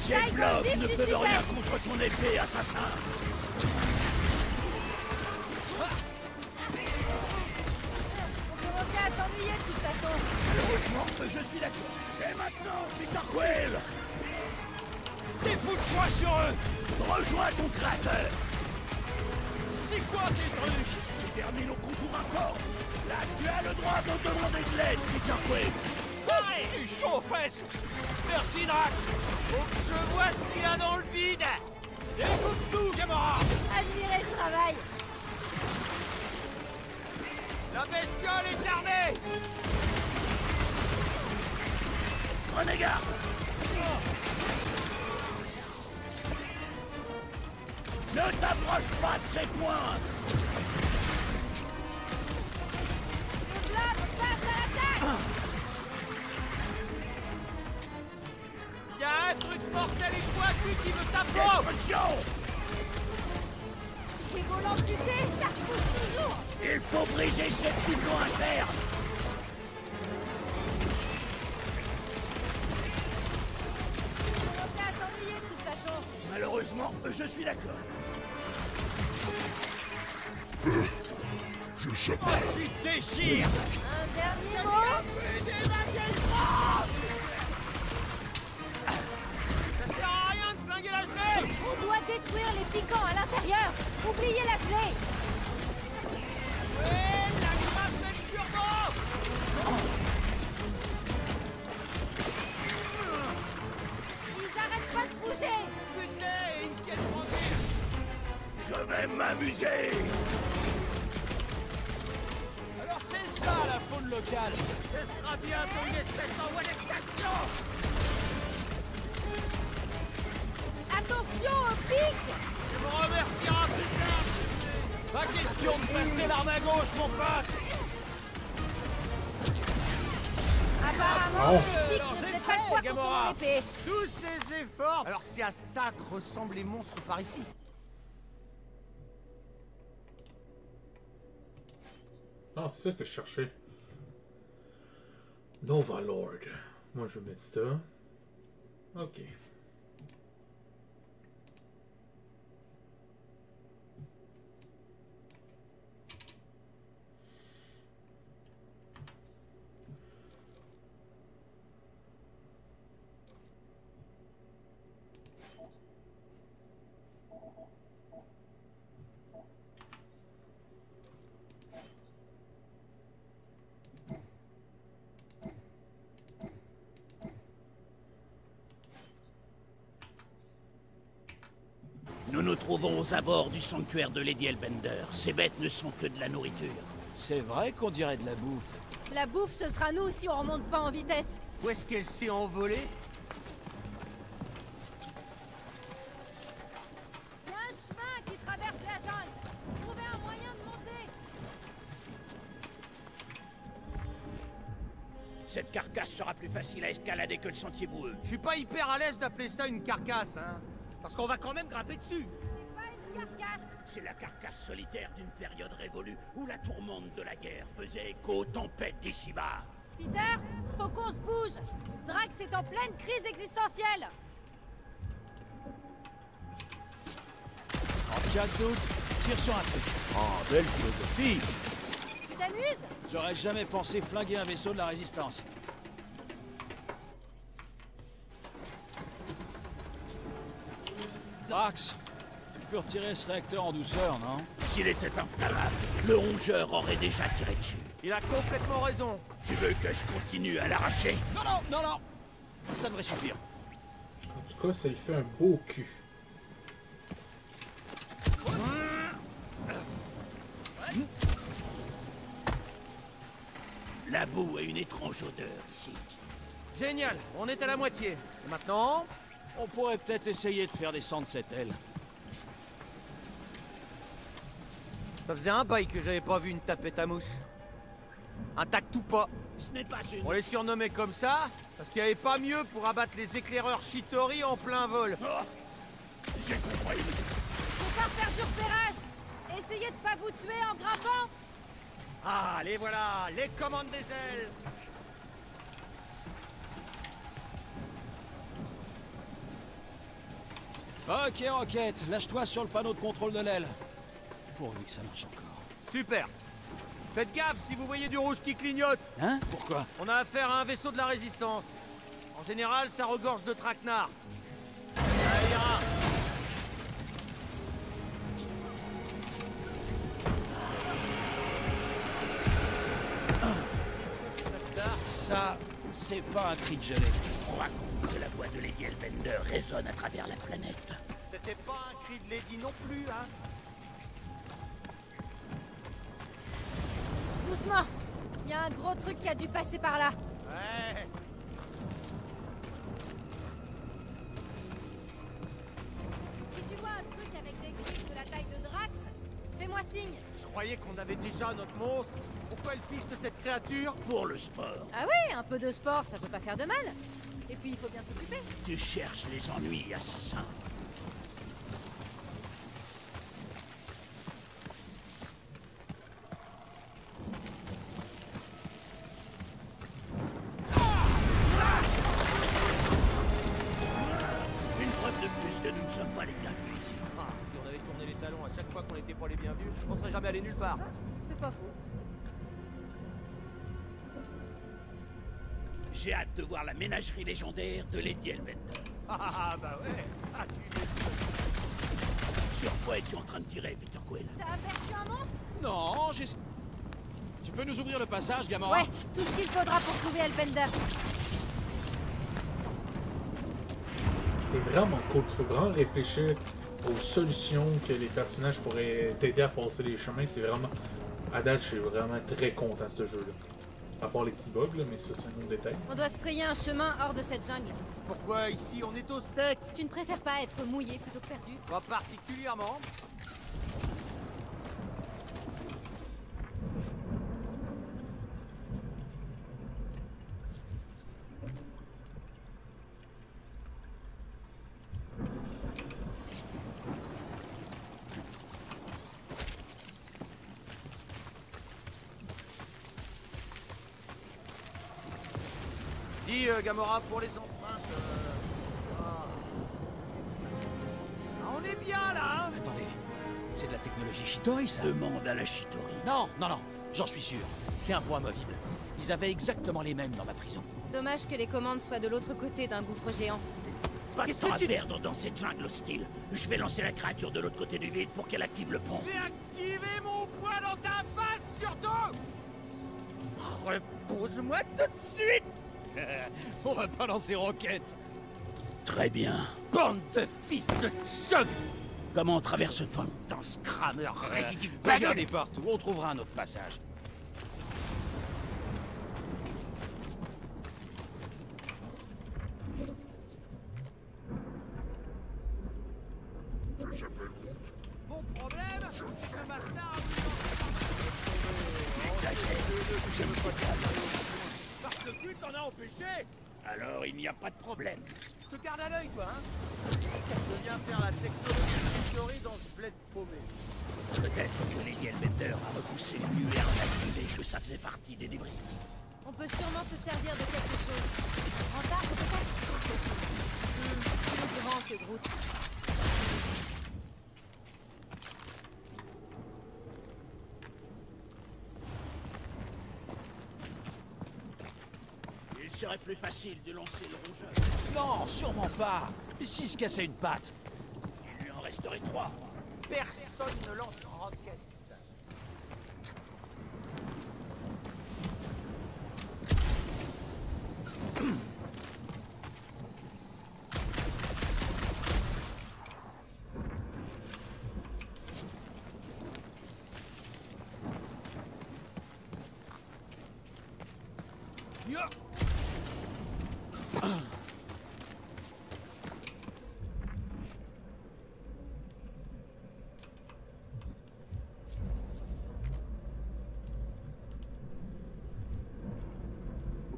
Ces globes ne peuvent rien contre ton épée, assassin! On commençait à s'ennuyer de toute façon! Malheureusement, je suis d'accord. Et maintenant, Peter Quill! Défoule-toi sur eux! Rejoins ton créateur! C'est quoi ces trucs? Tu termines au contour encore! Là, tu as le droit de demander de l'aide, Peter Quill! Ouais, tu es chaud aux fesses. Merci, Drax. Faut que je vois ce qu'il y a dans le vide. Écoute tout, Gamora. Admirez le travail! La bestiole est armée. Prenez garde! Ne t'approche pas de ces pointes! Le bloc passe à l'attaque! Il y a un truc mortel et pointu qui me tape au. Destruction! J'ai beau l'amputer, ça repousse toujours! Il faut briser cette bouton interne! On commençait à s'ennuyer de toute façon! Malheureusement, je suis d'accord. Je s'appelle... Tu te déchires. Un dernier mot? Ça sert à rien de flinguer la gelée. On doit détruire les piquants à l'intérieur! Oubliez la clé! Ouais, la grâce met le turbo. Ils arrêtent pas de bouger! Putain, il se cache tranquille. Je vais m'amuser! Alors c'est ça la faune locale. Ce sera bientôt une espèce en voie d'extinction. Attention au pic! Tu me remercieras plus tard. Pas question de passer l'arme à gauche, mon pote. Apparemment, Oh. ces pics Alors, ne c'est faisaient fait, pas le poids contre Gamora. mon épée! Tous ces efforts. Alors c'est à ça que ressemblent les monstres par ici. Ah, c'est ça que je cherchais. Nova Lord. Moi, je vais mettre ça. Ok. Nous nous trouvons aux abords du sanctuaire de Lady Hellbender. Ces bêtes ne sont que de la nourriture. C'est vrai qu'on dirait de la bouffe. La bouffe, ce sera nous si on remonte pas en vitesse! Où est-ce qu'elle s'est envolée? Il y a un chemin qui traverse la jungle! Trouvez un moyen de monter! Cette carcasse sera plus facile à escalader que le sentier boueux. Je suis pas hyper à l'aise d'appeler ça une carcasse, hein. Parce qu'on va quand même grimper dessus. C'est pas une carcasse! C'est la carcasse solitaire d'une période révolue où la tourmente de la guerre faisait écho aux tempêtes d'ici-bas. Peter, faut qu'on se bouge! Drax est en pleine crise existentielle! En cas de doute, tire sur un truc. Oh, belle philosophie. Tu t'amuses? J'aurais jamais pensé flinguer un vaisseau de la Résistance. Drax, tu peux retirer ce réacteur en douceur, non? S'il était inflammable, le rongeur aurait déjà tiré dessus. Il a complètement raison. Tu veux que je continue à l'arracher? Non, non, non, non. Ça devrait suffire. En tout cas, ça lui fait un beau cul. La boue a une étrange odeur ici. Génial, on est à la moitié. Et maintenant, On pourrait peut-être essayer de faire descendre cette aile. ça faisait un bail que j'avais pas vu une tapette à mouche. Intact ou pas. Ce n'est pas une... On les surnommait comme ça, parce qu'il n'y avait pas mieux pour abattre les éclaireurs Shitori en plein vol. Oh, j'ai compris. Faut pas faire du repérage. Essayez de pas vous tuer en grimpant. Ah, les voilà, les commandes des ailes. Ok, Rocket, lâche-toi sur le panneau de contrôle de l'aile. Pourvu que ça marche encore. Super. Faites gaffe si vous voyez du rouge qui clignote. Hein? Pourquoi? On a affaire à un vaisseau de la résistance. En général, ça regorge de traquenards. Ça ira. Ça, c'est pas un cri de gelée. On raconte que la voix de Lady Hellbender résonne à travers la planète. C'était pas un cri de Lady non plus, hein. Doucement. Il y a un gros truc qui a dû passer par là. Ouais. Si tu vois un truc avec des griffes de la taille de Drax, fais-moi signe. Je croyais qu'on avait déjà notre monstre. Pourquoi elle piste cette créature? Pour le sport, Ah oui, un peu de sport, ça peut pas faire de mal. Et puis il faut bien s'occuper. tu cherches les ennuis, assassin. Une preuve de plus que nous ne sommes pas les bienvenus ici. Ah, si on avait tourné les talons à chaque fois qu'on n'était pas les bienvenus, on serait jamais allé nulle part. C'est pas faux. J'ai hâte de voir la ménagerie légendaire de Lady Hellbender. Ah bah ouais. Ah, Sur quoi es-tu en train de tirer, Peter Quill? T'as aperçu un monstre? Non, j'ai... Tu peux nous ouvrir le passage, Gamora? Ouais, tout ce qu'il faudra pour trouver Hellbender. C'est vraiment cool. Tu peux vraiment réfléchir aux solutions que les personnages pourraient t'aider à passer les chemins. C'est vraiment... À date, je suis vraiment très content de ce jeu-là. À part les petits bugs, là, mais ça, c'est un autre détail. On doit se frayer un chemin hors de cette jungle. pourquoi ici on est au sec? Tu ne préfères pas être mouillé plutôt que perdu? Pas particulièrement. Dis, Gamora, pour les empreintes... on est bien, là, hein? Attendez, c'est de la technologie Shitori, ça? Demande à la Shitori. Non, non, non, j'en suis sûr. C'est un point movible. Ils avaient exactement les mêmes dans ma prison. Dommage que les commandes soient de l'autre côté d'un gouffre géant. Pas de Qu'est-ce temps que à tu- perdre dans cette jungle hostile. Je vais lancer la créature de l'autre côté du vide pour qu'elle active le pont. Je vais activer mon poing dans ta face, surtout! Repose-moi tout de suite! On va pas lancer Rocket. Très bien. Bande de fils de chug! Comment on traverse le pont? Dans ce crameur résidu de Regardez baguette! partout, on trouvera un autre passage. Mon problème, c'est que le bastard... Parce que plus t'en as empêché! Alors il n'y a pas de problème. Je te garde à l'œil, toi, hein? Je viens faire la technologie Shitori dans ce bled paumé. Peut-être que Lady Hellbender a repoussé le nuée en acide et que ça faisait partie des débris. On peut sûrement se servir de quelque chose. En arbre peut-être? Plus grand que Groot. Il serait plus facile de lancer le rongeur. Non, sûrement pas. Et s'il se cassait une patte? Il lui en resterait 3. Personne ne lance en roquette.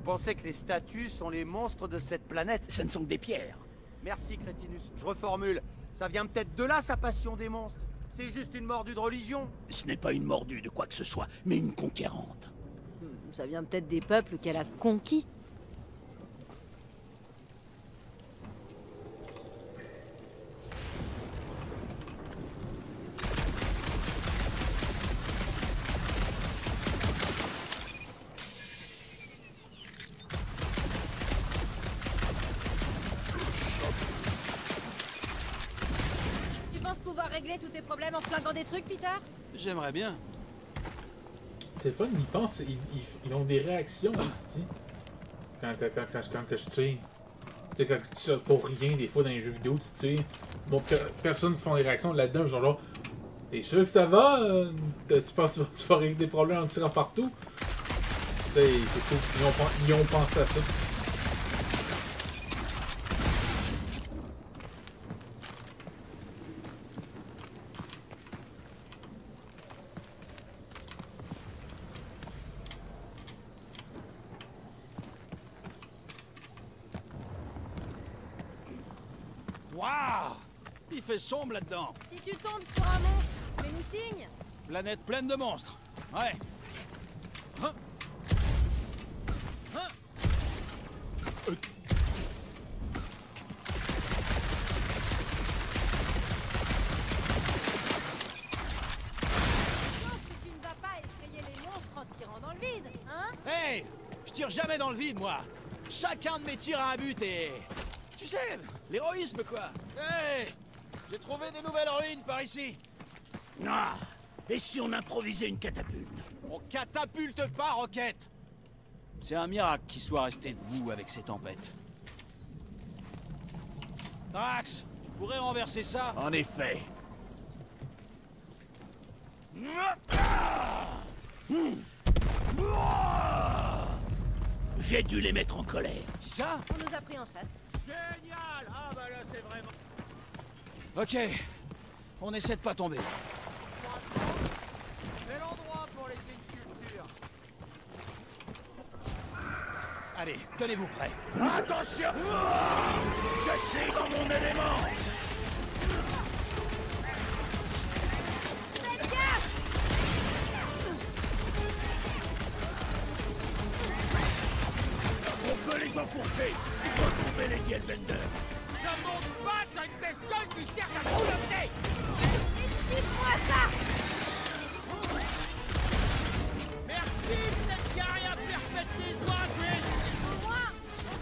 pensez que les statues sont les monstres de cette planète? Ce ne sont que des pierres. Merci, Crétinus. Je reformule. Ça vient peut-être de là, sa passion des monstres. C'est juste une mordue de religion. Ce n'est pas une mordue de quoi que ce soit, mais une conquérante. Ça vient peut-être des peuples qu'elle a conquis. Tu penses pouvoir régler tous tes problèmes en flinguant des trucs, Peter? J'aimerais bien. C'est fun, ils pensent, ils ont des réactions ici. Quand je tire. Tu sais, quand tu tires pour rien, des fois dans les jeux vidéo, tu tires. Bon, personne ne fait des réactions là-dedans, ils sont genre, t'es sûr que ça va? Tu penses que tu vas régler des problèmes en tirant partout? Tu sais, c'est cool. Ils ont pensé à ça. Waouh! Il fait sombre là-dedans. Si tu tombes sur un monstre, fais-nous signe. Planète pleine de monstres. Ouais. Hein? Hein? Je pense que tu ne vas pas effrayer les monstres en tirant dans le vide, hein? Hey! Je tire jamais dans le vide, moi. Chacun de mes tirs a un but et... Tu sais, l'héroïsme, quoi. Hey! J'ai trouvé des nouvelles ruines par ici. Ah! Et si on improvisait une catapulte? On catapulte pas, Rocket. C'est un miracle qu'il soit resté debout avec ces tempêtes. Drax, tu pourrais renverser ça? En effet. J'ai dû les mettre en colère. Qui ça? On nous a pris en chasse. Génial! Ah bah là, c'est vraiment... Ok. On essaie de pas tomber. Quel endroit pour laisser une sculpture? Allez, tenez-vous prêts. Attention! Je suis dans mon élément! Faites gaffe! On peut les enfoncer! Il faut trouver les Hellbender! Je monte pas sur une bestiole qui cherche à me colomber. Explique-moi ça! Merci, peut-être qu'il n'y a rien à perpétuer les oiseaux. Au moins,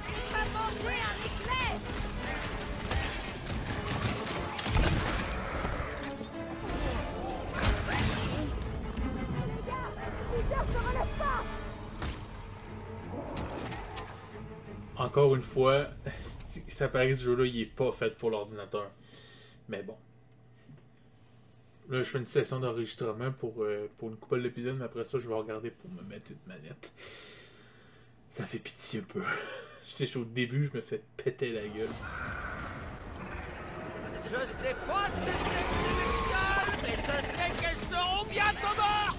on va manger un éclair! Encore une fois, ça paraît que ce jeu-là, il est pas fait pour l'ordinateur. Mais bon. Là, je fais une session d'enregistrement pour une couple d'épisodes, mais après ça, je vais regarder pour me mettre une manette. Ça fait pitié un peu. J'étais au début, je me fais péter la gueule. Je sais pas ce que c'est que ces bestioles, mais je sais qu'elles seront bientôt mortes.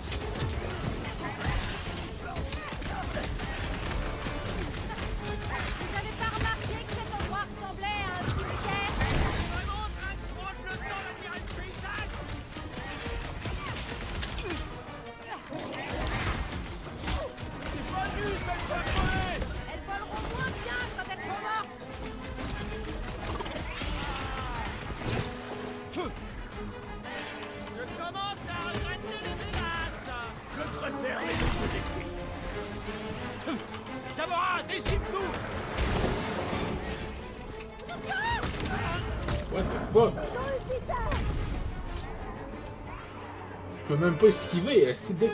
Vous avez pas remarqué que cet endroit ressemblait à un cimetière? Vraiment en train de prendre le temps d'admirer le paysage. C'est pas juste, elles vont crever. Elles voleront moins bien quand elles seront mortes! Je commence à regretter les menaces. Je préfère les nouveaux défis. Gamora, décime tout! What the fuck? Je peux même pas esquiver. Est-ce que dès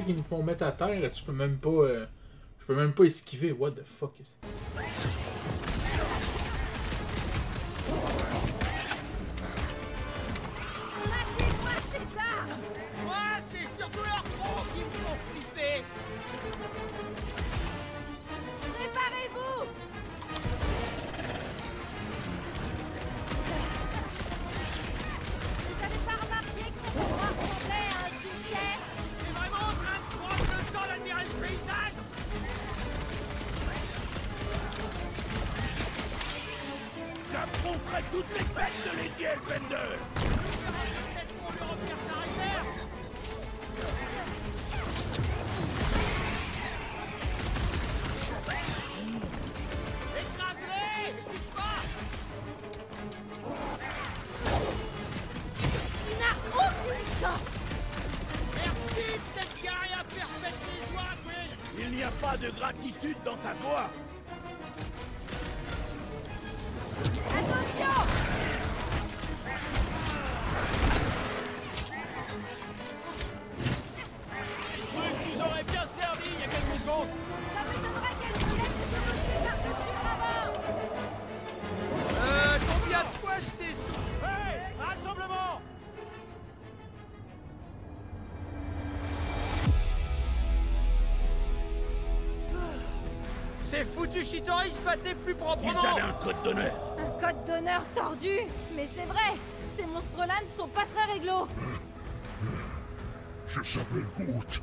qu'ils me font mettre à terre, je peux même pas. Je peux même pas esquiver. What the fuck is Lâchez-moi, c'est tard! Moi, c'est surtout leurs troncs qui me font flipper. Préparez-vous! Vous avez pas remarqué que cet endroit ressemblait à un cimetière? C'est vraiment en train de prendre le temps d'admirer le paysage. J'affronterai toutes les bêtes de Lady Hellbender. Peut-être qu'on lui retire sa réserve. Écrase-les! N'hésite pas! Tu n'as aucune chance! Merci de t'être garé à perpétuer, Quill! Il n'y a pas de gratitude dans ta voix. Attention! Truc nous aurait bien servi il y a quelques secondes! Ça m'étonnerait qu'elle nous laisse se pousser par-dessus le ravin! Combien de fois je t'ai sou... Hey! Rassemblement! Ces foutus Chitauri se battaient plus Ils proprement! avaient un code d'honneur. Un code d'honneur tordu! Mais c'est vrai! Ces monstres-là ne sont pas très réglo! Je s'appelle Groot.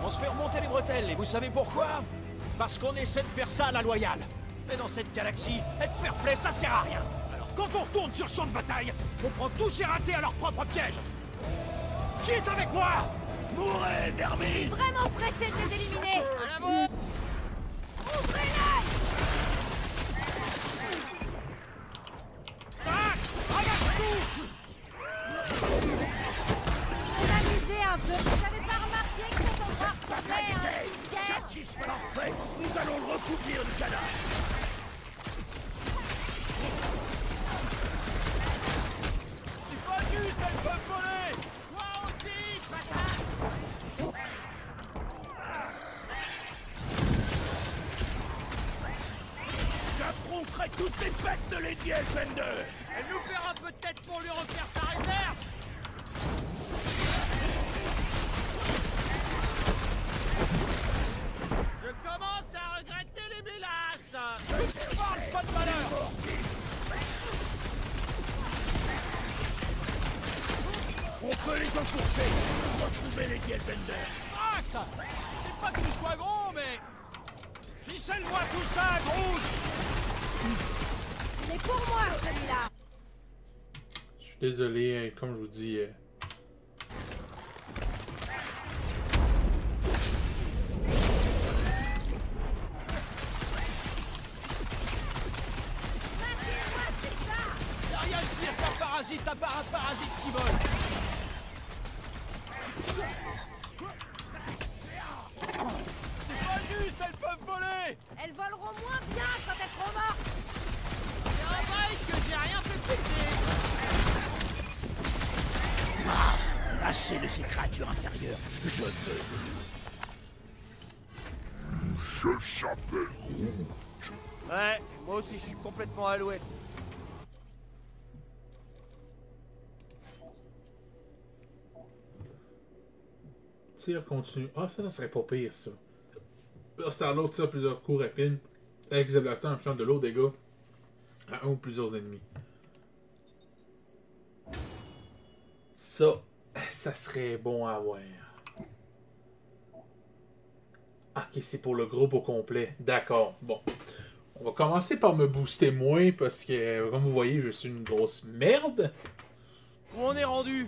On se fait remonter les bretelles, et vous savez pourquoi? Parce qu'on essaie de faire ça à la loyale. Mais dans cette galaxie, être fair-play, ça sert à rien. Alors quand on retourne sur le champ de bataille, on prend tous ces ratés à leur propre piège. Qui est avec moi? Mourez, vermine. Vraiment pressé de les éliminer! À l'avant! Ouvrez-les! Tac! Regarde tout! On amusé un peu! Vous avez pas remarqué que cet endroit ressemblait à un cimetière? Satisfait. Nous allons le recouvrir du cadavre. C'est pas juste, elles peuvent voler! Toi aussi, patate! J'affronterai toutes les bêtes de Lady Hellbender. Elle nous fera peut-être pour lui refaire sa réserve! Je commence à regretter les mélasses! Parle pas de malheur! On peut les enfoncer. Retrouver Lady Hellbender. Max! C'est pas que tu sois gros, mais... Ficelle-moi tout ça, Groot! Il est pour moi, celui-là! Je suis désolé, comme je vous dis. Y'a rien de pire qu'un parasite, à part un parasite qui vole! C'est pas juste, elles peuvent voler! Elles voleront moins bien quand elles seront mortes! C'est un bail que j'ai rien fait péter! Assez de ces créatures inférieures. Je veux. Je s'appelle Groot. Ouais, moi aussi je suis complètement à l'ouest. Tir continu. Ah, ça serait pas pire, ça. Là, Star-Lord tire plusieurs coups rapides. Avec The Blaster en faisant de l'eau dégâts à un ou plusieurs ennemis. Ça serait bon à avoir. Ok, c'est pour le groupe au complet. D'accord, bon. On va commencer par me booster moins parce que, comme vous voyez, je suis une grosse merde. Où on est rendu?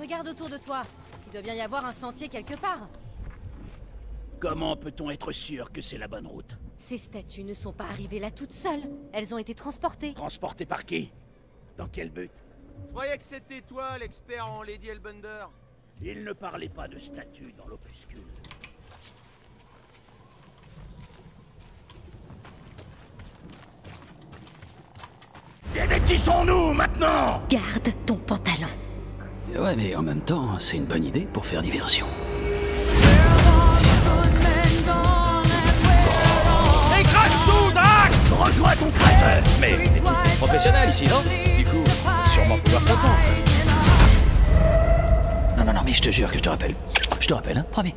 Regarde autour de toi. Il doit bien y avoir un sentier quelque part. Comment peut-on être sûr que c'est la bonne route? Ces statues ne sont pas arrivées là toutes seules. Elles ont été transportées. Transporté par qui? Dans quel but? Je croyais que c'était toi l'expert en Lady Hellbender. Il ne parlait pas de statue dans l'opuscule. Dévêtissons-nous maintenant! Garde ton pantalon. Ouais, mais en même temps, c'est une bonne idée pour faire diversion. Écrase tout, Dax! Rejoins ton crête! Mais on est tous des professionnels ici, non? Du coup, sûrement pouvoir s'entendre. Non, mais je te jure que je te rappelle. Je te rappelle, hein, promis.